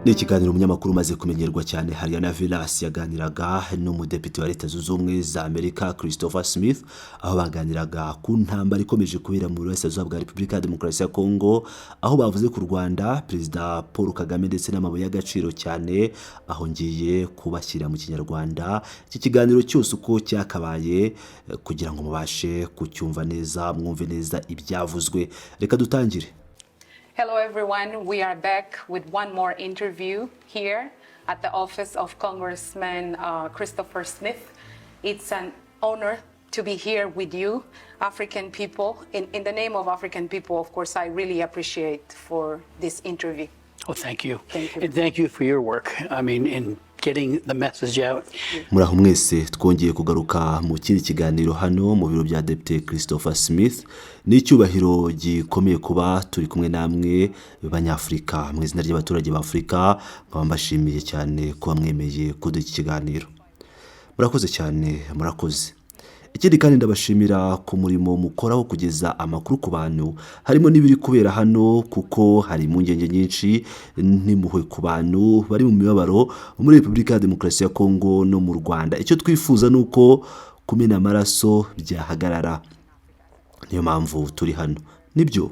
Ni ikiganiro umunyamakuru umaze kumenyerwa cyane Hariana Villas yaganiraga n'umudepite wa Leta Zunze Ubumwe za Amerika Christopher Smith, aho baganiraga ku ntambara ikomeje kubera mu burasirazuba bwa Repubulika ya Demokarasi ya Kongo, aho bavuze ku Rwanda Perezida Paul Kagame ndetse n'amabuye y'agaciro cyane, aho ngiye kubashyira mu Kinyarwanda iki kiganiro cyose uko cyakabaye kugira ngo mubashe kucyumva neza, mwumve neza ibyavuzwe. Reka dutangire. Hello everyone, we are back with one more interview here at the office of Congressman Christopher Smith. It's an honor to be here with you, African people. In the name of African people, of course, I really appreciate for this interview. Oh, thank you. Thank you. And thank you for your work. I mean, in getting the message out. Muraho mwese twongeye kugaruka mu kindi kiganiro hano mu biro bya Depite Christopher Smith. Ni icyubahiro gikomeye kuba turi kumwe namwe b'Abanyafrika mu izina ry'abaturage b'Afrika, nkaba mbashimiye cyane kuba mwemeye kuduha iki kiganiro. Murakoze cyane, murakoze. Ikindi kandi ndabashimira ku murimo mukoraho kugeza amakuru ku bantu, harimo n'ibiri kubera hano kuko hari impungenge nyinshi n'impuhwe ku bantu bari mu mibabaro muri Repubulika ya Demokarasi ya Kongo no mu Rwanda. Icyo twifuza nuko kumena amaraso byahagarara. Niyo mpamvu turi hano. Nibyo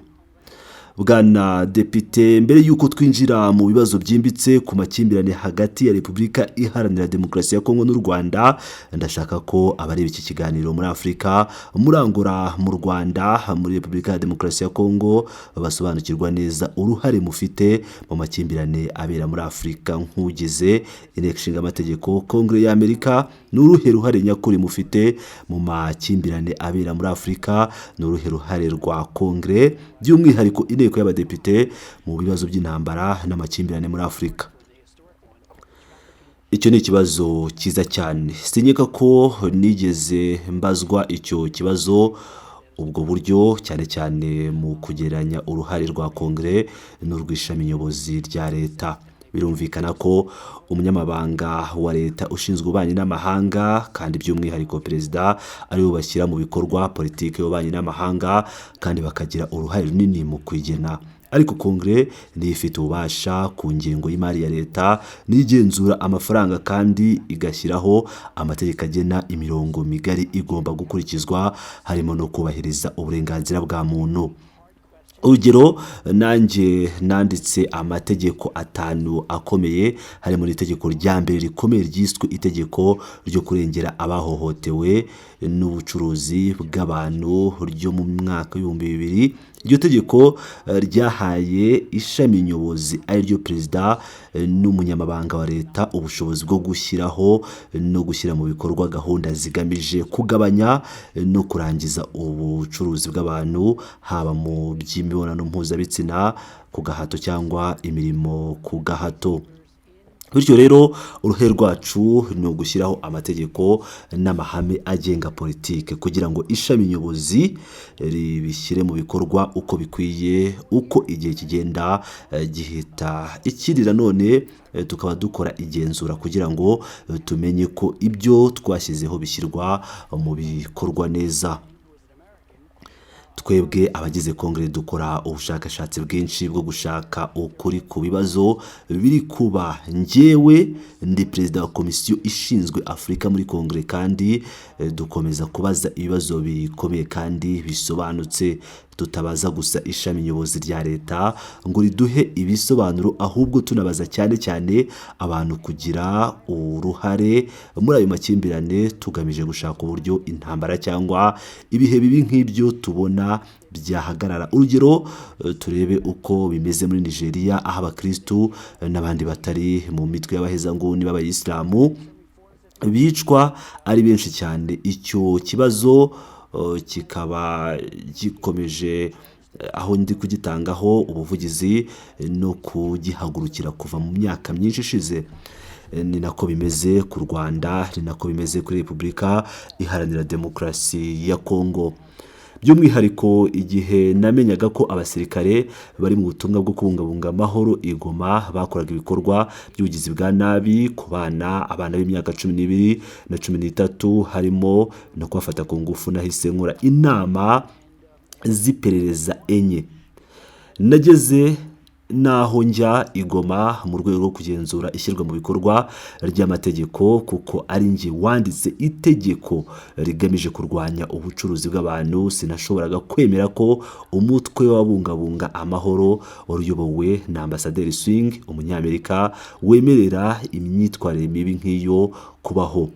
Bwana Depite, mbere yuko twinjira mu bibazo byimbitse ku makimbirane hagati ya Repubulika Iharanira Demokarasi ya Kongo n'u Rwanda, ndashaka ko abareba iki kiganiro muri Afrika, murangura mu Rwanda, muri Repubulika ya Demokarasi ya Kongo basobanukirwa neza uruhare mufite mu makimbirane abera muri Afrika nk'ugize inteko ishinga amategeko Kongre ya Amerika. N'uruhe ruhare nyakuri mufite mu makimbirane abera muri Afrika, n'uruhe ruhare rwa Kongre by'umwihariko inteko y'abadepite mu bibazo by'intambara n'amakimbirane muri Afrika? Icyo ni ikibazo cyiza cyane. Sinyeka ko nigeze mbazwa icyo kibazo ubwo buryo, cyane cyane mu kugeranya uruhare rwa Kongre n'urwishami nyobozi rya leta. Birumvikana ko umunyamabanga wa leta ushinzwe ububanyi n'amahanga kandi by'umwihariko perezida ari we bashyira mu bikorwa politike y'ububanyi n'amahanga kandi bakagira uruhare runini mu kwigena. Ariko Kongre niyo ifite ububasha ku ngengo y'imari ya leta, n'igenzura amafaranga kandi igashyiraho amategeko agena imirongo migari igomba gukurikizwa, harimo no kubahiriza uburenganzira bwa muntu. Urugero, nanjye nanditse amategeko 5 akomeye, harimo n'itegeko rya mbere rikomeye ryiswe itegeko ryo kurengera abahohotewe n'ubucuruzi bw'abantu ryo mu mwaka w'2000. Iryo tegeko ryahaye ishami nyobozi ari ryo perezida n'umunyamabanga wa leta ubushobozi bwo gushyiraho no gushyira mu bikorwa gahunda zigamije kugabanya no kurangiza ubucuruzi bw'abantu, haba mu by'imibonano mpuzabitsina ku gahato cyangwa imirimo ku gahato. Bityo rero uruhare rwacu ni ugushyiraho amategeko n'amahame agenga politike kugira ngo ishami nyobozi ribishyire mu bikorwa uko bikwiye, uko igihe kigenda gihita. Ikirira none tukaba dukora igenzura kugira ngo tumenye ko ibyo twashyizeho bishyirwa mu bikorwa neza. Twebwe abagize Kongre dukora ubushakashatsi bwinshi bwo gushaka ukuri ku bibazo biri kuba. Njyewe ndi perezida wa komisiyo ishinzwe Afrika muri Kongre kandi dukomeza kubaza ibibazo bikomeye kandi bisobanutse. Tutabaza gusa ishami nyobozi rya leta ngo riduhe ibisobanuro, ahubwo tunabaza cyane cyane abantu kugira uruhare muri ayo makimbirane, tugamije gushaka uburyo intambara cyangwa ibihe bibi nk'ibyo tubona byahagarara. Urugero, turebe uko bimeze muri Nigeria, aho abakristu n'abandi batari mu mitwe y'abahezanguni b'abayisilamu bicwa ari benshi cyane. Icyo kibazo kikaba gikomeje, aho ndi kugitangaho ubuvugizi no kugihagurukira kuva mu myaka myinshi ishize. Ni nako bimeze ku Rwanda, ni nako bimeze kuri Repubulika Iharanira Demokarasi ya Kongo. By'umwihariko igihe namenyaga ko abasirikare bari mu butumwa bwo kubungabunga amahoro i Goma bakoraga ibikorwa by'ubugizi bwa nabi ku abana b'imyaka 12 na 13, harimo no kubafata ku ngufu, nahise nkora inama z'iperereza enye. Nageze naho njya igoma mu rwego rwo kugenzura ishyirwa mu bikorwa ry'amategeko kuko ari njye wanditse itegeko rigamije kurwanya ubucuruzi bw'abantu. Sinashoboraga kwemera ko umutwe w'ababungabunga amahoro wari uyobowe na Ambasaderi Swing, umunyamerika, wemerera imyitwarire mibi nk'iyo kubaho.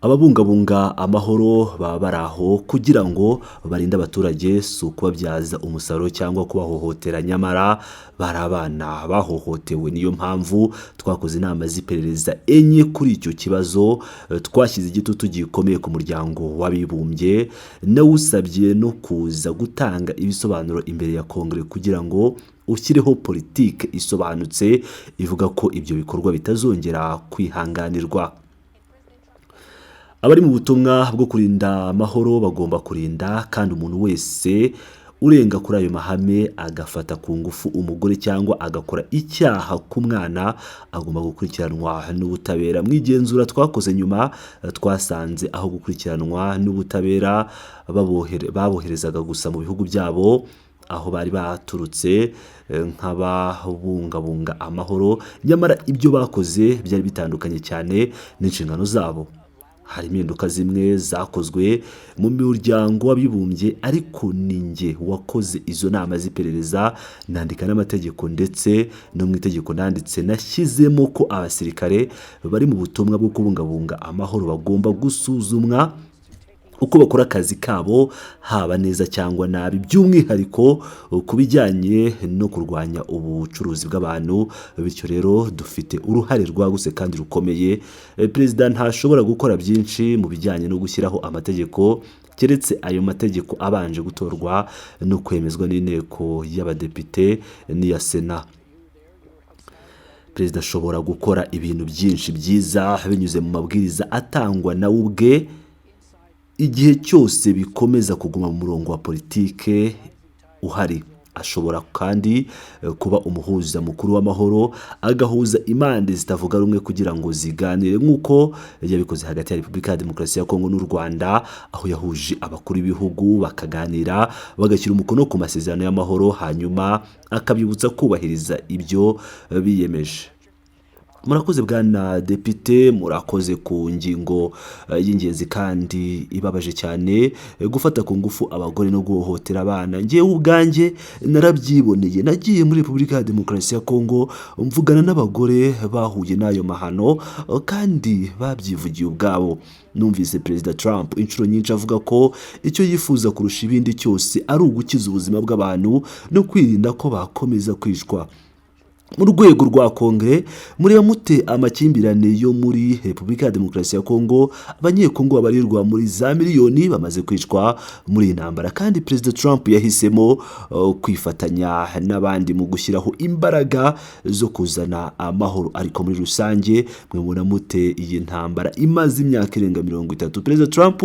Ababungabunga amahoro baba bari aho kugira ngo barinde abaturage, si ukubabyaza umusaruro cyangwa kubahohotera, nyamara bari abana bahohotewe. Niyo mpamvu twakoze inama z'iperereza enye kuri icyo kibazo. Twashyize igitutu gikomeye ku muryango w'abibumbye, nawusabye no kuza gutanga ibisobanuro imbere ya Kongere kugira ngo ushyireho politike isobanutse ivuga ko ibyo bikorwa bitazongera kwihanganirwa. Abari mu butumwa bwo kurinda amahoro bagomba kurinda, kandi umuntu wese urenga kuri ayo mahame agafata ku ngufu umugore cyangwa agakora icyaha ku mwana agomba gukurikiranwa n'ubutabera. Mu igenzura twakoze nyuma twasanze aho gukurikiranwa n'ubutabera baboherezaga gusa mu bihugu byabo aho bari baturutse nk'ababungabunga amahoro, nyamara ibyo bakoze byari bitandukanye cyane n'inshingano zabo. Hari impinduka zimwe zakozwe mu muryango w'abibumbye, ariko ni njye wakoze izo nama z'iperereza, nandika n'amategeko, ndetse no mu itegeko nanditse nashyizemo ko abasirikare bari mu butumwa bwo kubungabunga amahoro bagomba gusuzumwa uko bakora akazi kabo, haba neza cyangwa nabi, by'umwihariko ku bijyanye no kurwanya ubucuruzi bw'abantu. Bityo rero dufite uruhare rwagutse kandi rukomeye. Perezida ntashobora gukora byinshi mu bijyanye no gushyiraho amategeko keretse ayo mategeko abanje gutorwa no kwemezwa n'inteko y'abadepite n'iya Sena. Perezida ashobora gukora ibintu byinshi byiza binyuze mu mabwiriza atangwa nawe ubwe, igihe cyose bikomeza kuguma mu murongo wa politike uhari. Ashobora kandi kuba umuhuza mukuru w'amahoro, agahuza impande zitavuga rumwe kugira ngo ziganire, nk'uko yabikoze hagati ya Repubulika ya Demokarasi ya Kongo n'u Rwanda, aho yahuje abakuru b'ibihugu bakaganira bagashyira umukono ku masezerano y'amahoro, hanyuma akabyibutsa kubahiriza ibyo biyemeje. Murakoze bwana depite, murakoze ku ngingo y'ingenzi kandi ibabaje cyane, gufata ku ngufu abagore no guhohotera abana. Ngewe ubwanjye narabyiboneye, nagiye muri Repubulika ya Demokarasi ya Kongo mvugana n'abagore bahuye n'ayo mahano kandi babyivugiye ubwabo. Numvise Perezida Trump inshuro nyinshi avuga ko icyo yifuza kurusha ibindi cyose ari ugukiza ubuzima bw'abantu no kwirinda ko bakomeza kwicwa. Mu rwego rwa Kongere muri mute amakimbirane yo muri Repubulika ya Demokarasi ya Kongo, abanyekongo babarirwa muri za miliyoni bamaze kwicwa muri intambara, kandi Perezida Trump yahisemo kwifatanya n'abandi mu gushyiraho imbaraga zo kuzana amahoro. Ariko muri rusange mwebona mute iyi ntambara imaze imyaka irenga 30? Perezida Trump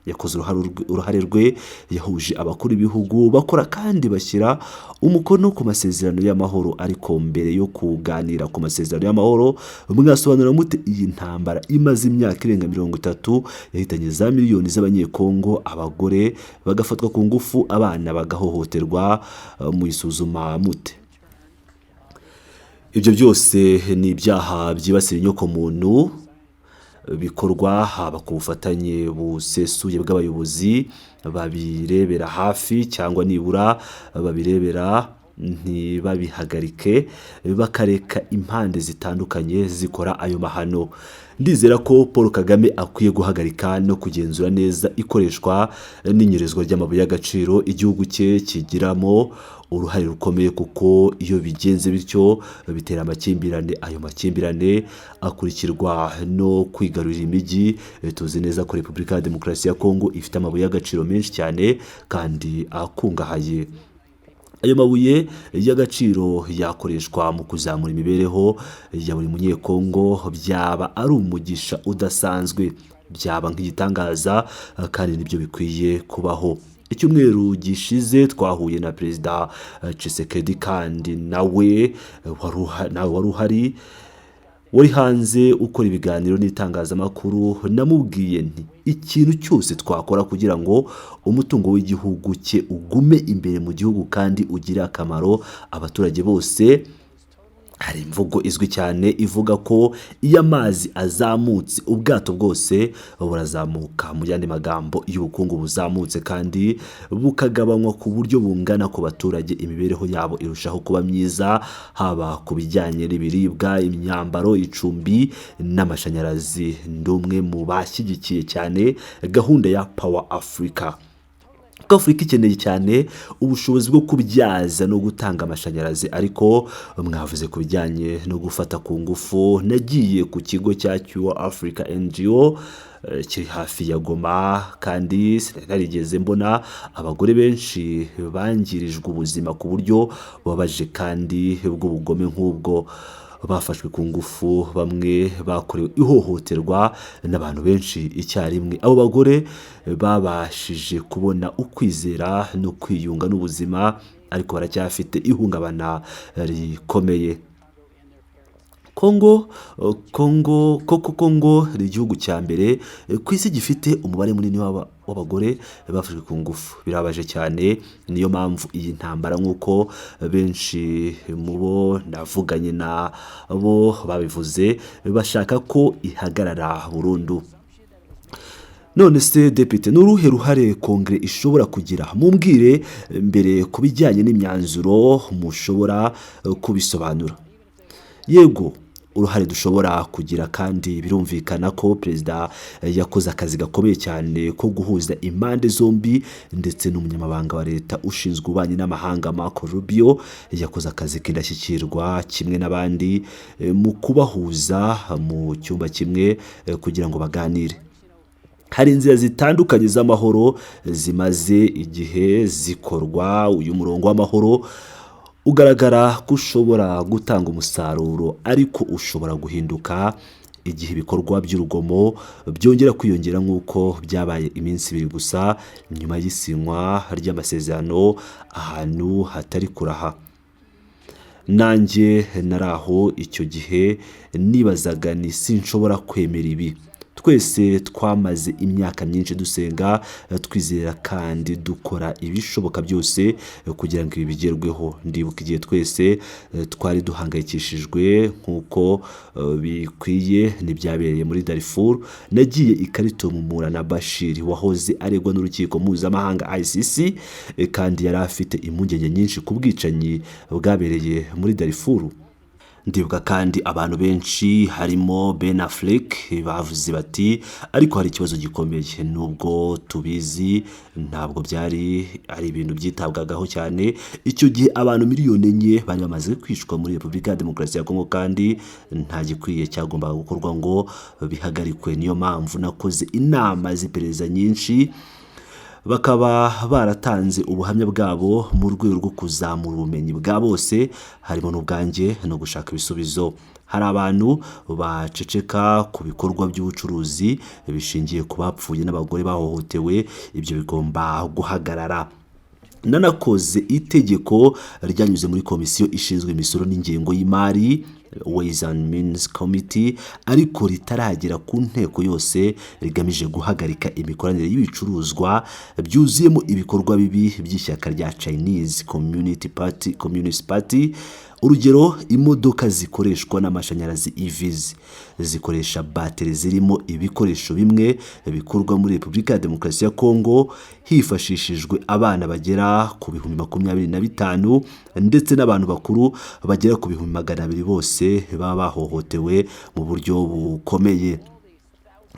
yakoze uruhare rwe, yahuje abakuru b'ibihugu bakora kandi bashyira umukono ku masezerano y'amahoro. Ariko mbere yo kuganira ku masezerano y'amahoro, mwasobanura mute iyi ntambara imaze imyaka irenga 30 yahitanye za miliyoni z'abanyekongo, abagore bagafatwa ku ngufu, abana bagahohoterwa, mu isuzuma mute? Ibyo byose ni ibyaha byibasira inyokomuntu bikorwa haba ku bufatanye busesuye bw'abayobozi babirebera hafi cyangwa nibura babirebera ntibabihagarike, bakareka impande zitandukanye zikora ayo mahano. Ndizera ko Paul Kagame akwiye guhagarika no kugenzura neza ikoreshwa n'inyerezwa ry'amabuye y'agaciro igihugu cye kigiramo uruhare rukomeye, kuko iyo bigenze bityo bitera amakimbirane. Ayo makimbirane akurikirwa no kwigarurira imijyi. Tuzi neza ko Repubulika ya Demokarasi ya Kongo ifite amabuye y'agaciro menshi cyane kandi akungahaye. Ayo mabuye y'agaciro yakoreshwa mu kuzamura imibereho ya buri munyekongo. Byaba ari umugisha udasanzwe, byaba nk'igitangaza, kandi nibyo bikwiye kubaho. Icyumweru gishize twahuye na Perezida Tshisekedi kandi nawe wari uhari. wari hanze ukora ibiganiro n'itangazamakuru, namubwiye nti ikintu cyose twakora kugira ngo umutungo w'igihugu cye ugume imbere mu gihugu kandi ugire akamaro abaturage bose. Hari imvugo izwi cyane ivuga ko iyo amazi azamutse ubwato bwose burazamuka. Mu yandi magambo, iyo ubukungu buzamutse kandi bukagabanywa ku buryo bungana ku baturage, imibereho yabo irushaho kuba myiza, haba ku bijyanye n'ibiribwa, imyambaro, icumbi n'amashanyarazi. Ndi umwe mu bashyigikiye cyane gahunda ya Power Africa. Afurika ikeneye cyane ubushobozi bwo kubyaza no gutanga amashanyarazi, ariko mwavuze ku bijyanye no gufata ku ngufu. Nagiye ku kigo cya Cure Africa NGO kiri hafi ya Goma, kandi sinarigeze mbona abagore benshi bangirijwe ubuzima ku buryo bubabaje kandi bw'ubugome nk'ubwo. Bafashwe ku ngufu, bamwe bakorewe ihohoterwa n'abantu benshi icyarimwe. Abo bagore babashije kubona ukwizera no kwiyunga n'ubuzima, ariko baracyafite ihungabana rikomeye. Kongo ni igihugu cya mbere ku isi gifite umubare munini w'abagore bafashwe ku ngufu. Birabaje cyane, niyo mpamvu iyi ntambara nk'uko benshi mu bo navuganye nabo babivuze, bashaka ko ihagarara burundu. None se Depite, ni uruhe ruhare Kongere ishobora kugira? Mumbwire mbere ku bijyanye n'imyanzuro mushobora kubisobanura. Yego, uruhare dushobora kugira, kandi birumvikana ko perezida yakoze akazi gakomeye cyane ko guhuza impande zombi, ndetse n'umunyamabanga wa leta ushinzwe ububanyi n'amahanga Marco Rubio yakoze akazi k'indashyikirwa kimwe n'abandi mu kubahuza mu cyumba kimwe kugira ngo baganire. Hari inzira zitandukanye z'amahoro zimaze igihe zikorwa. Uyu murongo w'amahoro ugaragara ko ushobora gutanga umusaruro, ariko ushobora guhinduka igihe ibikorwa by'urugomo byongera kwiyongera, nk'uko byabaye iminsi 2 gusa nyuma y'isinywa ry'amasezerano ahantu hatari kuraha. Nanjye naraho icyo gihe nibazaga ni sinshobora kwemera ibi. Twese twamaze imyaka myinshi dusenga, twizera kandi dukora ibishoboka byose kugira ngo ibi bigerweho. Ndibuka igihe twese twari duhangayikishijwe nk'uko bikwiye n'ibyabereye muri Darfur. Nagiye i Khartoum na Bashir wahoze aregwa n'urukiko mpuzamahanga ICC, kandi yari afite impungenge nyinshi ku bwicanyi bwabereye muri Darfur. Ndibuka kandi abantu benshi harimo Ben Affleck bavuze bati ariko hari ikibazo gikomeye, nubwo tubizi ntabwo byari ari ibintu byitabwagaho cyane. Icyo gihe abantu miliyoni 4 bari bamaze kwicwa muri Repubulika ya Demokarasi ya Kongo, kandi nta gikwiye cyagombaga gukorwa ngo bihagarikwe. Niyo mpamvu nakoze inama z'iperereza nyinshi, bakaba baratanze ubuhamya bwabo mu rwego rwo kuzamura ubumenyi bwa bose, harimo n'ubwanjye, no gushaka ibisubizo. Hari abantu baceceka ku bikorwa by'ubucuruzi bishingiye ku bapfuye n'abagore bahohotewe. Ibyo bigomba guhagarara. Nanakoze itegeko ryanyuze muri komisiyo ishinzwe imisoro n'ingengo y'imari, Ways and Means Committee, ariko ritaragera ku nteko yose, rigamije guhagarika imikoranire y'ibicuruzwa byuzuyemo ibikorwa bibi by'ishyaka rya Chinese Communist Party. Urugero, imodoka zikoreshwa n'amashanyarazi EVs zikoresha bateri zirimo ibikoresho bimwe bikorwa muri Repubulika ya Demokarasi ya Kongo, hifashishijwe abana bagera ku 25,000 ndetse n'abantu bakuru bagera ku 200,000 bose baba bahohotewe mu buryo bukomeye.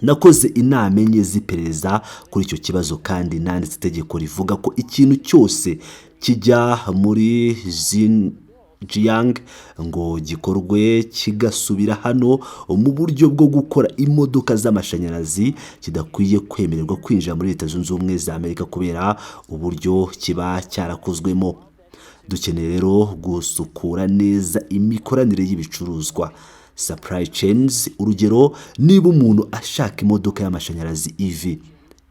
Nakoze inama enye z'iperereza kuri icyo kibazo, kandi nanditse itegeko rivuga ko ikintu cyose kijya muri Xinjiang ngo gikorwe kigasubira hano mu buryo bwo gukora imodoka z'amashanyarazi, kidakwiye kwemererwa kwinjira muri Leta Zunze Ubumwe za Amerika kubera uburyo kiba cyarakozwemo. Dukeneye rero gusukura neza imikoranire y'ibicuruzwa, supply chains. Urugero, niba umuntu ashaka imodoka y'amashanyarazi EV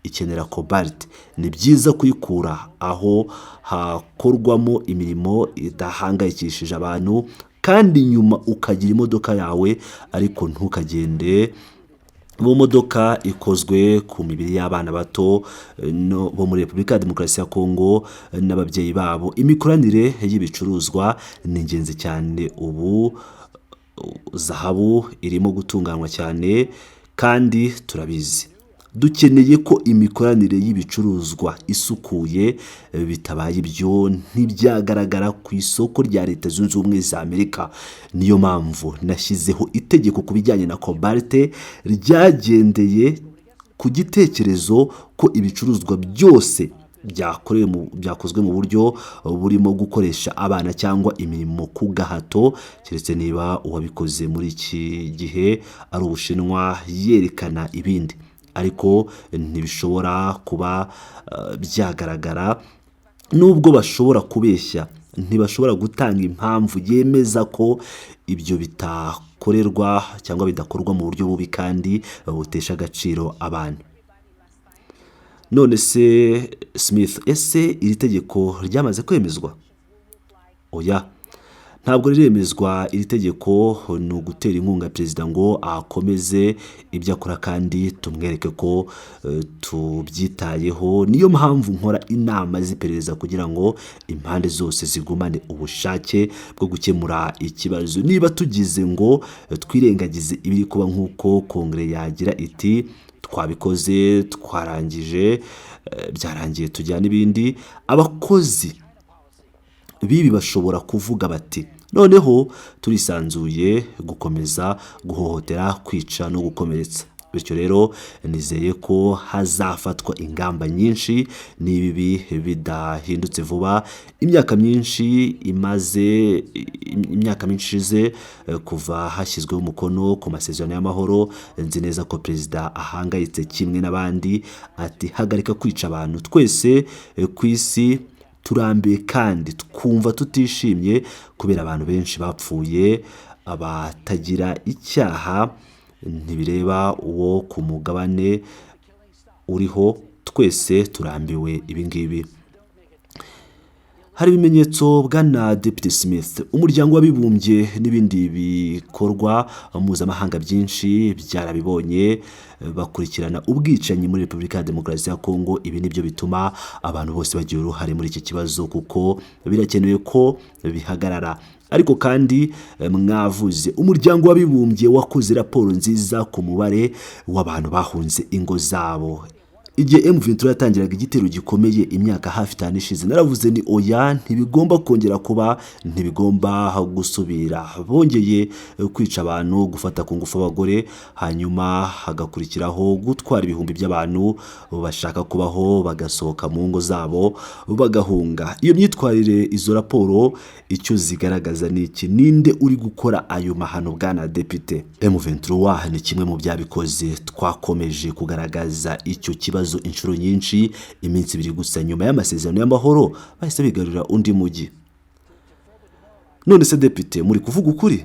ikenera cobalt, ni byiza kuyikura aho hakorwamo imirimo idahangayikishije abantu kandi nyuma ukagira imodoka yawe ariko ntukagende mu modoka ikozwe ku mibiri y'abana bato bo muri Repubulika ya Demokarasi ya Kongo n'ababyeyi babo. Imikoranire y'ibicuruzwa ni ingenzi cyane. Ubu zahabu irimo gutunganywa cyane kandi turabizi. Dukeneye ko imikoranire y'ibicuruzwa isukuye, bitabaye ibyo ntibyagaragara ku isoko rya Leta Zunze Ubumwe za Amerika. Niyo mpamvu nashyizeho itegeko ku bijyanye na cobalt ryagendeye ku gitekerezo ko ibicuruzwa byose byakozwe mu buryo burimo gukoresha abana cyangwa imirimo ku gahato, keretse niba uwabikoze muri iki gihe ari Ubushinwa yerekana ibindi, ariko ntibishobora kuba byagaragara. Nubwo bashobora kubeshya, ntibashobora gutanga impamvu yemeza ko ibyo bitakorerwa cyangwa bidakorwa mu buryo bubi kandi butesha agaciro abantu. None se Smith, ese iri tegeko ryamaze kwemezwa? Oya, ntabwo riremezwa. Iri tegeko ni ugutera inkunga perezida ngo akomeze ibyo akora kandi tumwereke ko tubyitayeho. Niyo mpamvu nkora inama z'iperereza kugira ngo impande zose zigumane ubushake bwo gukemura ikibazo. Niba tugize ngo twirengagize ibiri kuba nk'uko Kongere yagira iti twabikoze, twarangije, byarangiye, tujyana ibindi, abakozi bibi bashobora kuvuga bati noneho turisanzuye gukomeza guhohotera, kwica no gukomeretsa. Bityo rero nizeye ko hazafatwa ingamba nyinshi n'ibibi bidahindutse vuba. Imyaka myinshi ishize kuva hashyizweho umukono ku masezerano y'amahoro. Nzi neza ko perezida ahangayitse kimwe n'abandi, ati hagarika kwica abantu. Twese ku isi turambiwe kandi twumva tutishimye kubera abantu benshi bapfuye, abatagira icyaha, ntibireba uwo ku mugabane uriho. Twese turambiwe ibingibi. Hari ibimenyetso bwana Depite Smith. Umuryango w'Abibumbye n'ibindi bikorwa mpuzamahanga byinshi byarabibonye, bakurikirana ubwicanyi muri Repubulika ya Demokarasi ya Kongo. Ibi nibyo bituma abantu bose bagira uruhare muri iki kibazo, kuko birakenewe ko bihagarara. Ariko kandi mwavuze, umuryango w'Abibumbye wakoze raporo nziza ku mubare w'abantu bahunze ingo zabo. Igihe M23 yatangiraga igitero gikomeye imyaka hafi 5 ishize, naravuze ni oya, ntibigomba kongera kuba, ntibigomba gusubira. Bongeye kwica abantu, gufata ku ngufu abagore, hanyuma hagakurikiraho gutwara ibihumbi by'abantu bashaka kubaho, bagasohoka mu ngo zabo bagahunga. Iyo myitwarire, izo raporo icyo zigaragaza ni iki? Ninde uri gukora ayo mahano bwana Depite? M23 ni kimwe mu byabikoze. Twakomeje kugaragaza icyo kibazo inshuro nyinshi. Iminsi 2 gusa nyuma y'amasezerano y'amahoro bahise bigarurira undi mujyi. None se Depite, muri kuvuga ukuri?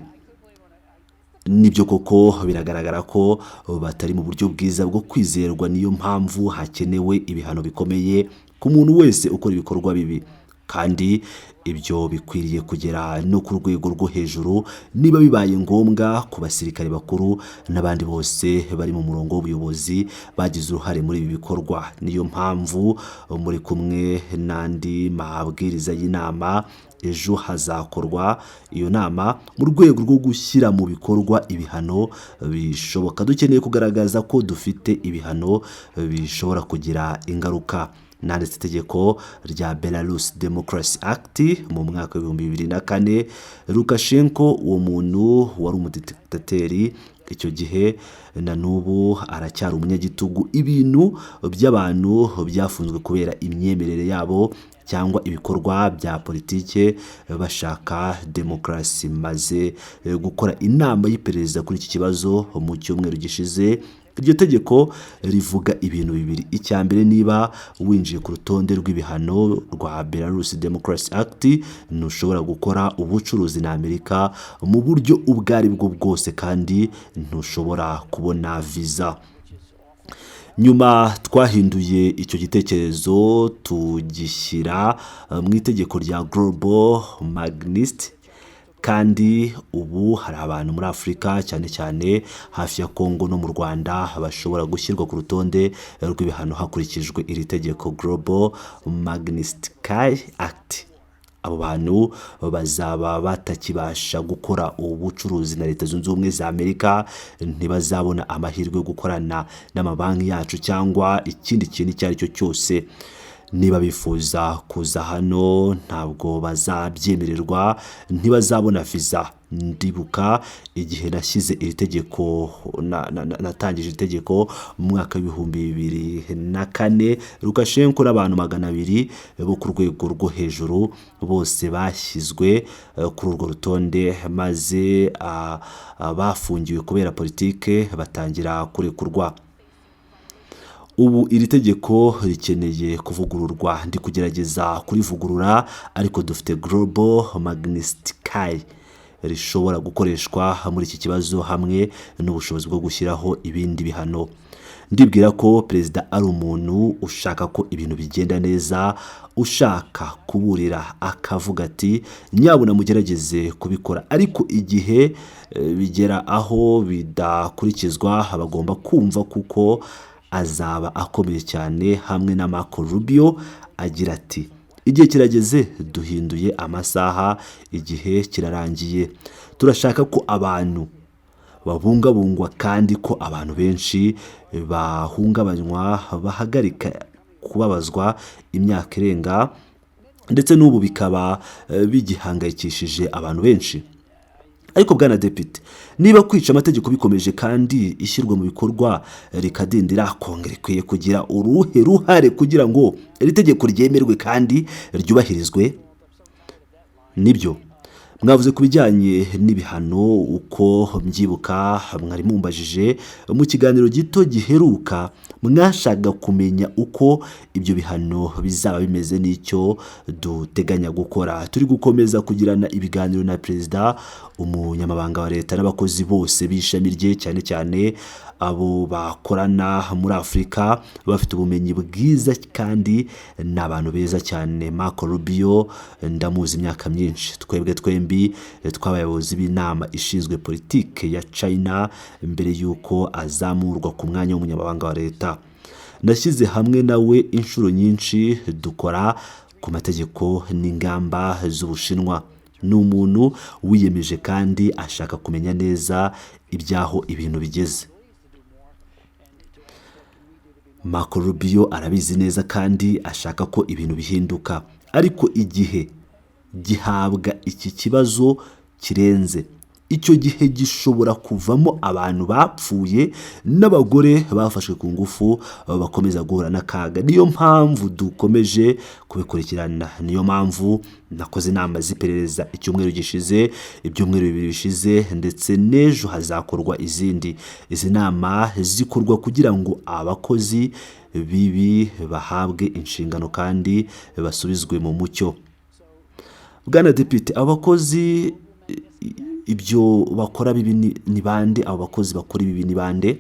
Nibyo koko biragaragara ko batari mu buryo bwiza bwo kwizerwa. Niyo mpamvu hakenewe ibihano bikomeye ku muntu wese ukora ibikorwa bibi, kandi ibyo bikwiriye kugera no ku rwego rwo hejuru, niba bibaye ngombwa ku basirikare bakuru n'abandi bose bari mu murongo w'ubuyobozi bagize uruhare muri ibi bikorwa. Niyo mpamvu muri kumwe n'andi mabwiriza y'inama. Ejo hazakorwa iyo nama mu rwego rwo gushyira mu bikorwa ibihano bishoboka. Dukeneye kugaragaza ko dufite ibihano bishobora kugira ingaruka. Nanditse itegeko rya Belarus Democracy Act mu mwaka wa 2004. Lukashenko, uwo muntu wari umudiktateri icyo gihe, na n'ubu aracyari umunyagitugu. Ibintu by'abantu byafunzwe kubera imyemerere yabo cyangwa ibikorwa bya politike bashaka demokarasi. Maze gukora inama y'iperereza kuri iki kibazo mu cyumweru gishize. Iryo tegeko rivuga ibintu bibiri. Icya mbere, niba winjiye ku rutonde rw'ibihano rwa Belarus Democracy Act, ntushobora gukora ubucuruzi na Amerika mu buryo ubwo ari bwo bwose, kandi ntushobora kubona visa. Nyuma twahinduye icyo gitekerezo tugishyira mu itegeko rya Global Magnitsky kandi ubu hari abantu muri Afurika cyane cyane hafi ya Kongo no mu Rwanda bashobora gushyirwa ku rutonde rw'ibihano hakurikijwe iri tegeko Global Magnitsky Act. Abo bantu bazaba batakibasha gukora ubucuruzi na Leta Zunze Ubumwe za Amerika, ntibazabona amahirwe yo gukorana n'amabanki yacu cyangwa ikindi kintu icyo ari cyo cyose. Niba bifuza kuza hano ntabwo bazabyemererwa, ntibazabona visa. Ndibuka igihe nashyize iri tegeko natangije itegeko mu mwaka w'2004, Lukashenko n'abantu 200 bo ku rwego rwo hejuru bose bashyizwe kuri urwo rutonde, maze bafungiwe kubera politike batangira kurekurwa. Ubu iri tegeko rikeneye kuvugururwa, ndi kugerageza kurivugurura, ariko dufite Global Magnitsky rishobora gukoreshwa muri iki kibazo hamwe n'ubushobozi bwo gushyiraho ibindi bihano. Ndibwira ko perezida ari umuntu ushaka ko ibintu bigenda neza, ushaka kuburira akavuga ati nyabuna mugerageze kubikora, ariko igihe bigera aho bidakurikizwa bagomba kumva kuko azaba akomeye cyane hamwe na Marco Rubio agira ati igihe kirageze, duhinduye amasaha, igihe kirarangiye. Turashaka ko abantu babungabungwa kandi ko abantu benshi bahungabanywa bahagarika kubabazwa imyaka irenga, ndetse n'ubu bikaba bigihangayikishije abantu benshi. Ariko bwana Depite, niba kwica amategeko bikomeje kandi ishyirwa mu bikorwa rikadindira, Kongere ikwiye kugira uruhe ruhare kugira ngo iri tegeko ryemerwe kandi ryubahirizwe? Nibyo mwavuze ku bijyanye n'ibihano, uko mbyibuka mwari mumbajije mu kiganiro gito giheruka, mwashaka kumenya uko ibyo bihano bizaba bimeze n'icyo duteganya gukora. Turi gukomeza kugirana ibiganiro na perezida, umunyamabanga wa leta n'abakozi bose b'ishami rye, cyane cyane abo bakorana muri Afurika bafite ubumenyi bwiza kandi n'abantu beza cyane. Marco Rubio ndamuzi imyaka myinshi, twebwe twembi twabayobozi b'inama ishinzwe politike ya China mbere y'uko azamurwa ku mwanya w'umunyamabanga wa leta. Nashyize hamwe nawe inshuro nyinshi, dukora ku mategeko n'ingamba z'Ubushinwa. Ni umuntu wiyemeje kandi ashaka kumenya neza ibyaho ibintu bigeze. Marco Rubio arabizi neza kandi ashaka ko ibintu bihinduka, ariko igihe gihabwa iki kibazo kirenze, icyo gihe gishobora kuvamo abantu bapfuye n'abagore bafashwe ku ngufu bakomeza guhura n'akaga. Niyo mpamvu dukomeje kubikurikirana, niyo mpamvu nakoze inama z'iperereza icyumweru gishize, ibyumweru 2 bishize, ndetse n'ejo hazakorwa izindi. Izi nama zikorwa kugira ngo abakozi bibi bahabwe inshingano kandi basubizwe mu mucyo. Bwana Depite, abakozi ibyo bakora bibi ni bande? Abo bakozi bakora ibi ni bande?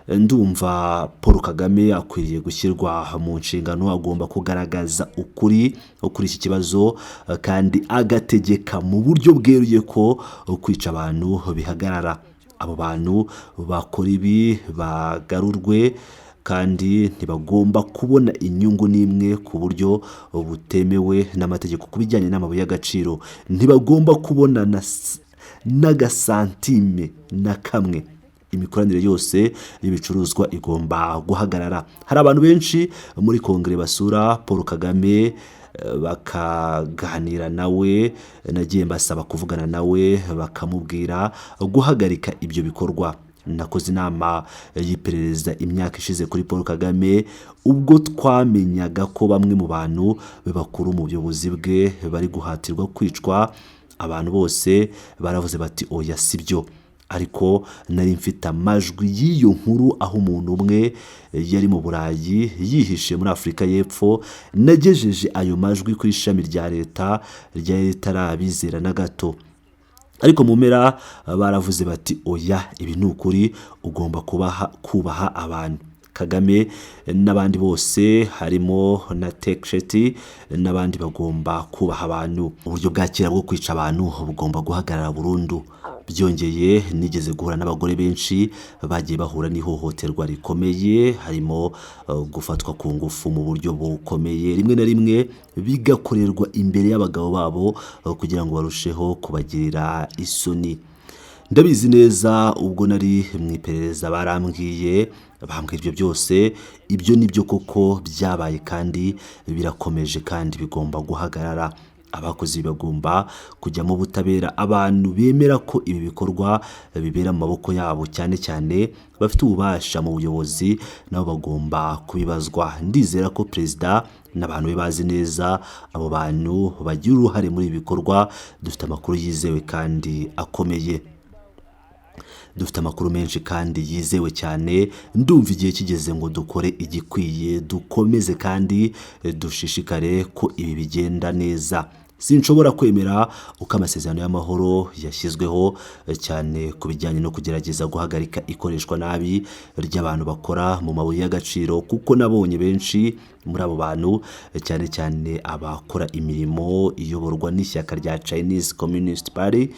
Ndumva Paul Kagame akwiriye gushyirwa mu nshingano, agomba kugaragaza ukuri kuri iki kibazo kandi agategeka mu buryo bweruye ko kwica abantu bihagarara. Abo bantu bakora ibi bagarurwe kandi ntibagomba kubona inyungu n'imwe ku buryo butemewe n'amategeko. Ku bijyanye n'amabuye y'agaciro, ntibagomba kubona n'agasantime na kamwe. Imikoranire yose y'ibicuruzwa igomba guhagarara. Hari abantu benshi muri Kongere basura Paul Kagame bakaganira nawe, nagiye mbasaba kuvugana nawe bakamubwira guhagarika ibyo bikorwa. Nakoze inama y'iperereza imyaka ishize kuri Paul Kagame, ubwo twamenyaga ko bamwe mu bantu bakuru mu buyobozi bwe bari guhatirwa kwicwa. Abantu bose baravuze bati oya sibyo, ariko nari mfite amajwi y'iyo nkuru aho umuntu umwe yari mu Burayi yihishe muri Afurika y'Epfo. Nagejeje ayo majwi ku ishami rya leta ryari ritarabizera na gato, ariko mu mpera baravuze bati oya, ibi ni ukuri, ugomba kubaha abantu. Kagame n'abandi bose harimo na Teksheti n'abandi bagomba kubaha abantu. Uburyo bwa kera bwo kwica abantu bugomba guhagarara burundu. Byongeye nigeze guhura n'abagore benshi bagiye bahura n'ihohoterwa rikomeye, harimo gufatwa ku ngufu mu buryo bukomeye, rimwe na rimwe bigakorerwa imbere y'abagabo babo kugira ngo barusheho kubagirira isoni. Ndabizi neza ubwo nari mu iperereza bambwira ibyo byose, ibyo nibyo koko byabaye kandi birakomeje kandi bigomba guhagarara. Abakozi bagomba kujya mu butabera. Abantu bemera ko ibi bikorwa bibera mu maboko yabo, cyane cyane bafite ububasha mu buyobozi, nabo bagomba kubibazwa. Ndizera ko perezida n'abantu be bazi neza abo bantu bagira uruhare muri ibi bikorwa. Dufite amakuru yizewe kandi akomeye, dufite amakuru menshi kandi yizewe cyane. Ndumva igihe kigeze ngo dukore igikwiye, dukomeze kandi dushishikare ko ibi bigenda neza. Sinshobora kwemera uko amasezerano y'amahoro yashyizweho, cyane ku bijyanye no kugerageza guhagarika ikoreshwa nabi ry'abantu bakora mu mabuye y'agaciro, kuko nabonye benshi muri abo bantu, cyane cyane abakora imirimo iyoborwa n'ishyaka rya Chinese Communist Party.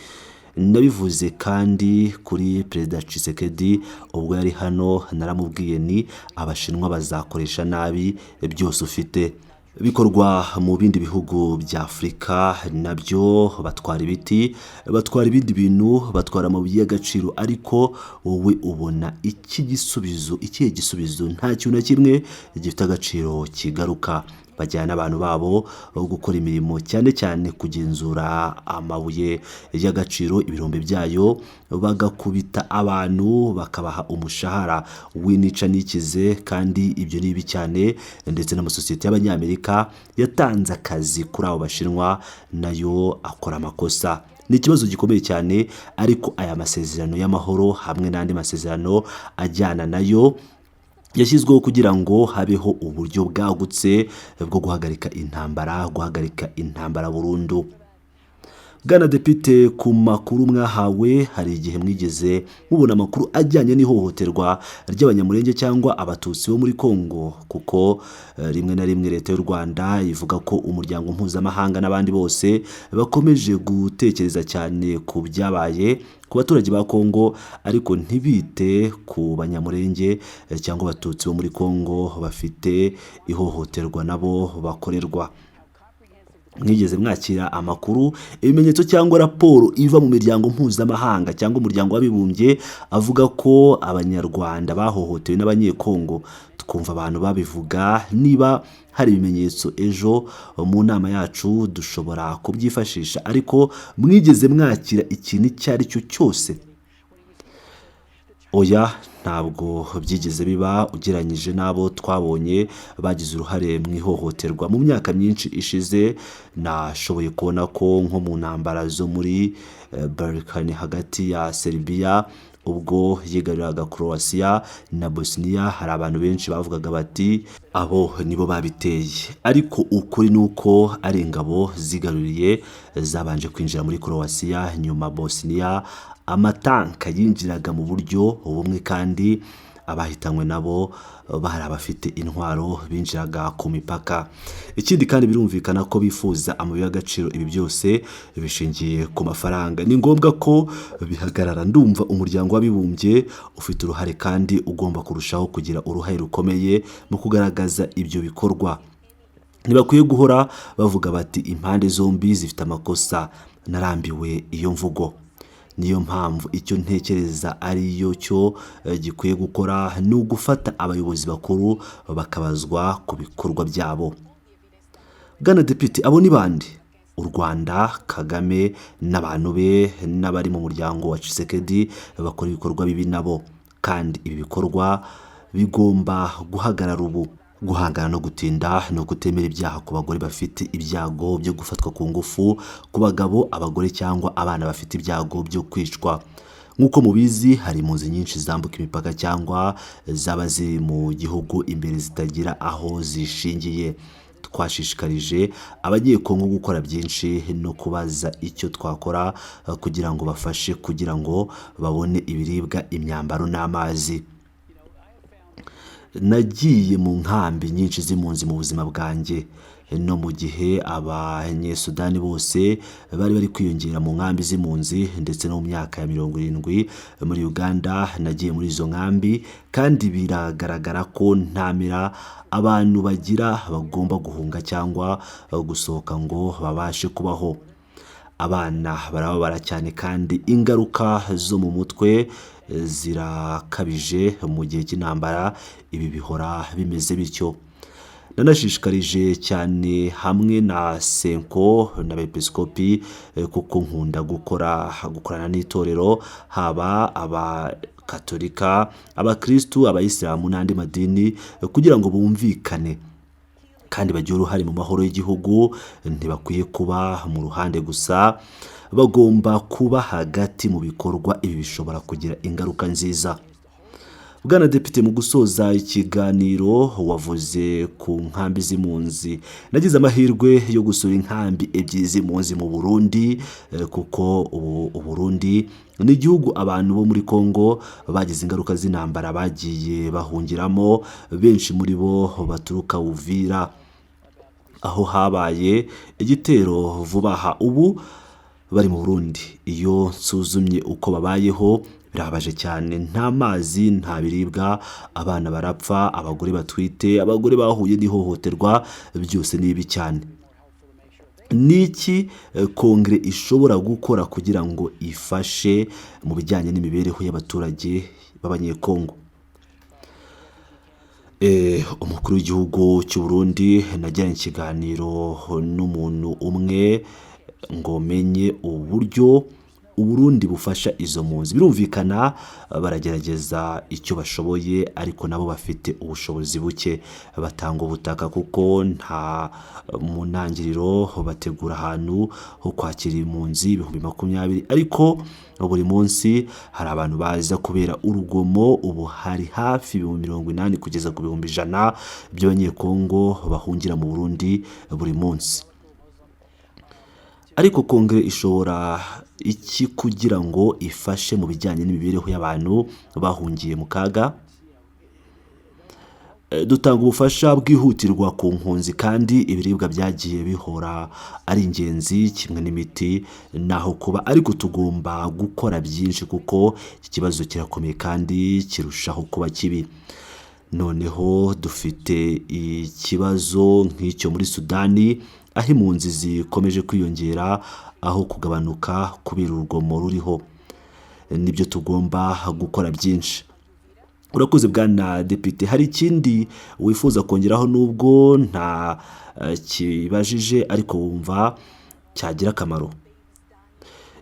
Nabivuze kandi kuri Perezida Tshisekedi ubwo yari hano, naramubwiye ni abashinwa bazakoresha nabi byose ufite. Bikorwa mu bindi bihugu bya Afurika, nabyo batwara ibiti, batwara ibindi bintu, batwara amabuye y'agaciro, ariko wowe ubona ikihe gisubizo? Nta kintu na kimwe gifite agaciro kigaruka. Bajyana abantu babo gukora imirimo, cyane cyane kugenzura amabuye y'agaciro, ibirombe byayo, bagakubita abantu bakabaha umushahara w'inica n'ikize, kandi ibyo ni bibi cyane. Ndetse n'amasosiyete y'Abanyamerika yatanze akazi kuri abo bashinwa, nayo akora amakosa. Ni ikibazo gikomeye cyane, ariko aya masezerano y'amahoro hamwe n'andi masezerano ajyana nayo yashyizweho kugira ngo habeho uburyo bwagutse bwo guhagarika intambara burundu. Bwana Depite, ku makuru mwahawe, hari igihe mwigeze mubona amakuru ajyanye n'ihohoterwa ry'abanyamurenge cyangwa abatutsi bo muri Kongo? Kuko rimwe na rimwe leta y'u Rwanda ivuga ko umuryango mpuzamahanga n'abandi bose bakomeje gutekereza cyane ku byabaye ku baturage ba Kongo, ariko ntibite ku banyamurenge cyangwa abatutsi bo muri Kongo bafite ihohoterwa nabo bakorerwa. Mwigeze mwakira amakuru, ibimenyetso cyangwa raporo iva mu miryango mpuzamahanga cyangwa umuryango w'abibumbye avuga ko abanyarwanda bahohotewe n'abanyekongo? Twumva abantu babivuga. Niba hari ibimenyetso, ejo mu nama yacu dushobora kubyifashisha, ariko mwigeze mwakira ikintu icyo ari cyo cyose? Oya, ntabwo byigeze biba ugereranyije n'abo twabonye bagize uruhare mu ihohoterwa mu myaka myinshi ishize. Nashoboye kubona ko nko mu ntambara zo muri Balkan hagati ya Serbia ubwo yigaruriraga Croatia na Bosnia, hari abantu benshi bavugaga bati abo nibo babiteye, ariko ukuri nuko ari ingabo zigaruriye zabanje kwinjira muri Croatia, nyuma Bosnia amatanka yinjiraga mu buryo bumwe, kandi abahitanywe nabo bahari abafite intwaro binjiraga ku mipaka. Ikindi kandi birumvikana ko bifuza amabuye y'agaciro. Ibi byose bishingiye ku mafaranga. Ni ngombwa ko bihagarara. Ndumva umuryango w'abibumbye ufite uruhare kandi ugomba kurushaho kugira uruhare rukomeye mu kugaragaza ibyo bikorwa. Ntibakwiye guhora bavuga bati impande zombi zifite amakosa. Narambiwe iyo mvugo. Niyo mpamvu icyo ntekereza ari yo cyo gikwiye gukora ni ugufata abayobozi bakuru bakabazwa ku bikorwa byabo. Bwana Depite, abo ni bande? U Rwanda, Kagame n'abantu be n'abari mu muryango wa Tshisekedi bakora ibikorwa bibi nabo, kandi ibi bikorwa bigomba guhagarara ubu. Guhangana no gutinda no kutemera ibyaha ku bagore bafite ibyago byo gufatwa ku ngufu, ku bagabo, abagore cyangwa abana bafite ibyago byo kwicwa. Nk'uko mubizi, hari impunzi nyinshi zambuka imipaka cyangwa zaba ziri mu gihugu imbere zitagira aho zishingiye. Twashishikarije abanyekongo gukora byinshi no kubaza icyo twakora kugira ngo bafashe kugira ngo babone ibiribwa, imyambaro n'amazi. nagiye mu nkambi nyinshi z'impunzi mu buzima bwanjye, no mu gihe abanyesudani bose bari bari kwiyongera mu nkambi z'impunzi, ndetse no mu myaka ya 70 muri Uganda nagiye muri izo nkambi, kandi biragaragara ko ntamira abantu bagira bagomba guhunga cyangwa gusohoka ngo babashe kubaho. Abana barababara cyane kandi ingaruka zo mu mutwe zirakabije mu gihe cy'intambara. Ibi bihora bimeze bityo. Nanashishikarije cyane hamwe na Senko n'abepiskopi kuko nkunda gukorana n'itorero, haba abakatolika, abakristu, abayisilamu n'andi madini, kugira ngo bumvikane kandi bagire uruhare mu mahoro y'igihugu. Ntibakwiye kuba mu ruhande gusa, bagomba kuba hagati mu bikorwa. Ibi bishobora kugira ingaruka nziza. Bwana Depite, mu gusoza ikiganiro wavuze ku nkambi z'impunzi. Nagize amahirwe yo gusura inkambi ebyiri z'impunzi mu Burundi, kuko u Burundi ni igihugu abantu bo muri Kongo bagize ingaruka z'intambara bagiye bahungiramo. Benshi muri bo baturuka Uvira, aho habaye igitero vuba aha. Ubu bari mu Burundi. Iyo nsuzumye uko babayeho birababaje cyane. Nta mazi, nta biribwa, abana barapfa, abagore batwite, abagore bahuye n'ihohoterwa, byose ni bibi cyane. Niki Kongere ishobora gukora kugira ngo ifashe mu bijyanye n'imibereho y'abaturage b'Abanyekongo? Umukuru w'igihugu cy'u Burundi nagiranye ikiganiro n'umuntu umwe ngo menye uburyo u Burundi bufasha izo mpunzi. Birumvikana baragerageza icyo bashoboye, ariko nabo bafite ubushobozi buke. Batanga ubutaka kuko nta mu ntangiriro bategura ahantu ho kwakira impunzi 20,000, ariko buri munsi hari abantu baza kubera urugomo. Ubu hari hafi 80 kugeza ku 100 by'Abanyekongo bahungira mu Burundi buri munsi. Ariko Kongere ishobora iki kugira ngo ifashe mu bijyanye n'imibereho y'abantu bahungiye mu kaga? Dutanga ubufasha bwihutirwa ku mpunzi, kandi ibiribwa byagiye bihora ari ingenzi, kimwe n'imiti naho kuba. Ariko tugomba gukora byinshi kuko iki kibazo kirakomeye kandi kirushaho kuba kibi. Noneho dufite ikibazo nk'icyo muri Sudani, aho impunzi zikomeje kwiyongera aho kugabanuka kubera urugomo ruriho. Nibyo tugomba gukora byinshi. Urakoze Bwana Depite. Hari ikindi wifuza kongeraho nubwo nta kibajije ariko wumva cyagira akamaro?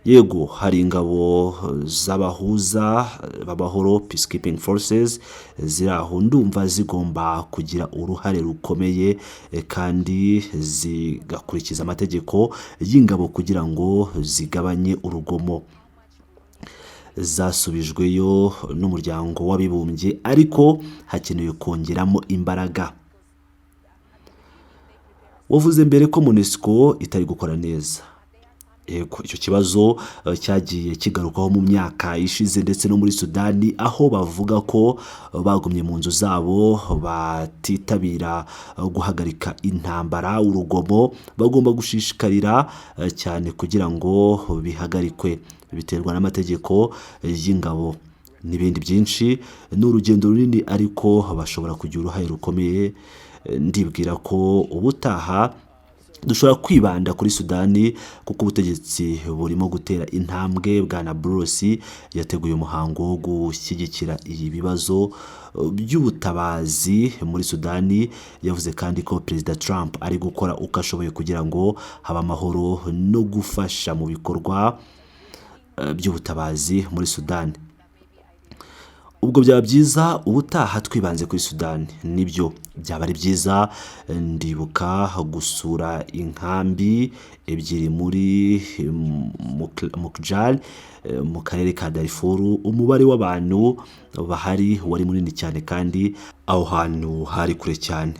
Yego, hari ingabo z'abahuza b'amahoro, peacekeeping forces, ziri aho. Ndumva zigomba kugira uruhare rukomeye kandi zigakurikiza amategeko y'ingabo kugira ngo zigabanye urugomo. Zasubijweyo n'umuryango w'abibumbye, ariko hakenewe kongeramo imbaraga. Wavuze mbere ko MONUSCO itari gukora neza. Ego, icyo kibazo cyagiye kigarukaho mu myaka ishize, ndetse no muri Sudani, aho bavuga ko bagumye mu nzu zabo, batitabira guhagarika intambara. Urugomo bagomba gushishikarira cyane kugira ngo bihagarikwe. Biterwa n'amategeko y'ingabo n'ibindi byinshi. Ni urugendo runini, ariko bashobora kugira uruhare rukomeye. Ndibwira ko ubutaha dushobora kwibanda kuri Sudani, kuko ubutegetsi burimo gutera intambwe. Bwana Bruce yateguye umuhango wo gushyigikira ibi bibazo by'ubutabazi muri Sudani. Yavuze kandi ko Perezida Trump ari gukora uko ashoboye kugira ngo habe amahoro no gufasha mu bikorwa by'ubutabazi muri Sudani. Ubwo byaba byiza ubutaha twibanze kuri Sudani. Nibyo byaba ari byiza. Ndibuka gusura inkambi ebyiri muri Mukjal mu karere ka Darfur. Umubare w'abantu bahari wari munini cyane, kandi aho hantu hari kure cyane.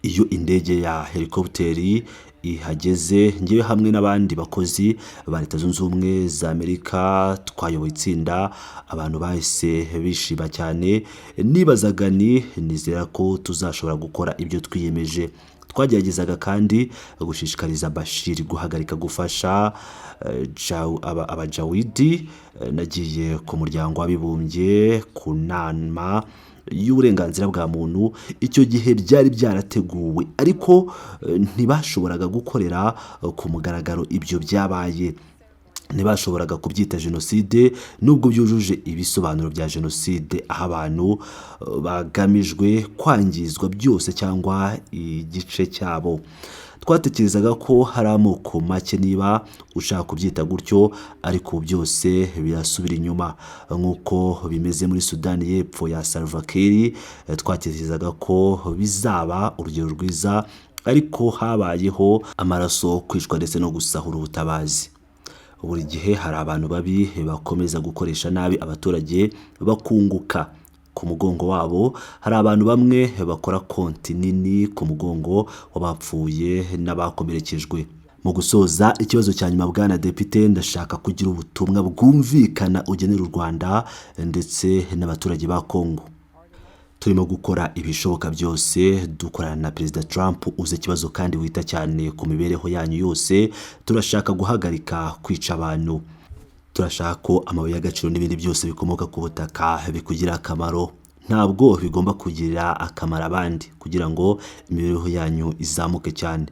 iyo indege ya helikopteri ihageze, ngewe hamwe n'abandi bakozi ba Leta Zunze Ubumwe za Amerika twayoboye itsinda, abantu bahise bishima cyane, nibazaga nizera ko tuzashobora gukora ibyo twiyemeje. Twageragezaga kandi gushishikariza Bashir guhagarika gufasha abajawidi. Nagiye ku muryango w'abibumbye ku nama y'uburenganzira bwa muntu, icyo gihe byari byarateguwe ariko ntibashoboraga gukorera ku mugaragaro ibyo byabaye. Ntibashoboraga kubyita jenoside nubwo byujuje ibisobanuro bya jenoside, aho abantu bagamijwe kwangizwa byose cyangwa igice cyabo. Twatekerezaga ko hari amoko make niba ushaka kubyita gutyo, ariko byose birasubira inyuma nk'uko bimeze muri Sudani y'Epfo ya Salva Kiir. Twatekerezaga ko bizaba urugero rwiza, ariko habayeho amaraso, kwicwa ndetse no gusahura ubutabazi. Buri gihe hari abantu babi bakomeza gukoresha nabi abaturage bakunguka ku mugongo wabo. Hari abantu bamwe bakora konti nini ku mugongo w'abapfuye n'abakomerekejwe. Mu gusoza ikibazo cya nyuma, Bwana Depite, ndashaka kugira ubutumwa bwumvikana ugenera u Rwanda ndetse n'abaturage ba Kongo. Turimo gukora ibishoboka byose dukorana na Perezida Trump uzi ikibazo kandi wita cyane ku mibereho yanyu yose. Turashaka guhagarika kwica abantu. Turashaka ko amabuye y'agaciro n'ibindi byose bikomoka ku butaka bikugira akamaro. Ntabwo bigomba kugirira akamaro abandi kugira ngo imibereho yanyu izamuke cyane.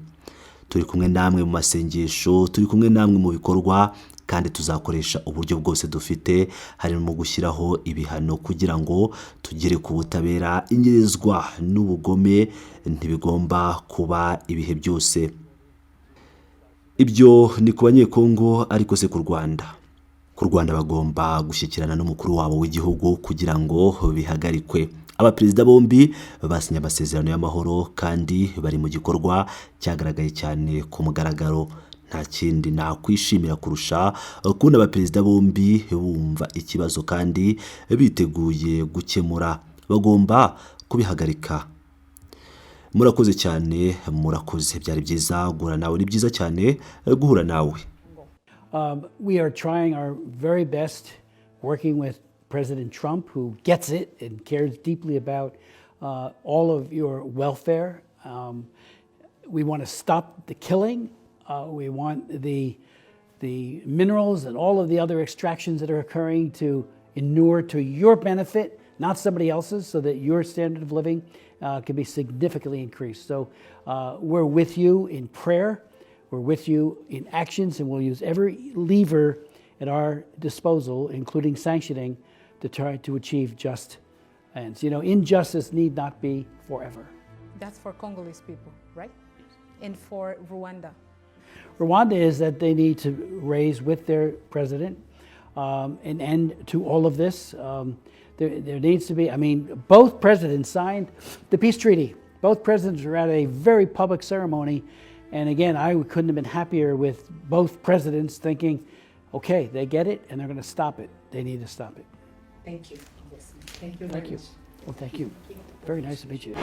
Turi kumwe namwe mu masengesho, turi kumwe namwe mu bikorwa, kandi tuzakoresha uburyo bwose dufite, harimo gushyiraho ibihano kugira ngo tugere ku butabera. Inyerezwa n'ubugome ntibigomba kuba ibihe byose. Ibyo ni ku banyekongo, ariko se ku Rwanda? Ku Rwanda bagomba gushyikirana n'umukuru wabo w'igihugu kugira ngo bihagarikwe. Abaperezida bombi basinye amasezerano y'amahoro kandi bari mu gikorwa cyagaragaye cyane ku mugaragaro. Nta kindi nakwishimira kurusha kubona abaperezida bombi bumva ikibazo kandi biteguye gukemura. Bagomba kubihagarika. Murakoze cyane, murakoze. Byari byiza guhura nawe, ni byiza cyane guhura nawe. We are trying our very best, working with President Trump, who gets it and cares deeply about all of your welfare. We want to stop the killing. We want the minerals and all of the other extractions that are occurring to inure to your benefit, not somebody else's, so that your standard of living can be significantly increased. So we're with you in prayer. We're with you in actions, and we'll use every lever at our disposal, including sanctioning, to try to achieve just ends. You know, injustice need not be forever. That's for Congolese people, right? And for Rwanda. Rwanda is that they need to raise with their president an end to all of this. There needs to be, I mean, both presidents signed the peace treaty. Both presidents were at a very public ceremony. And again, I couldn't have been happier with both presidents thinking, okay, they get it and they're going to stop it. They need to stop it. Thank you. Thank you. Thank you. Well, thank you. Very nice to meet you.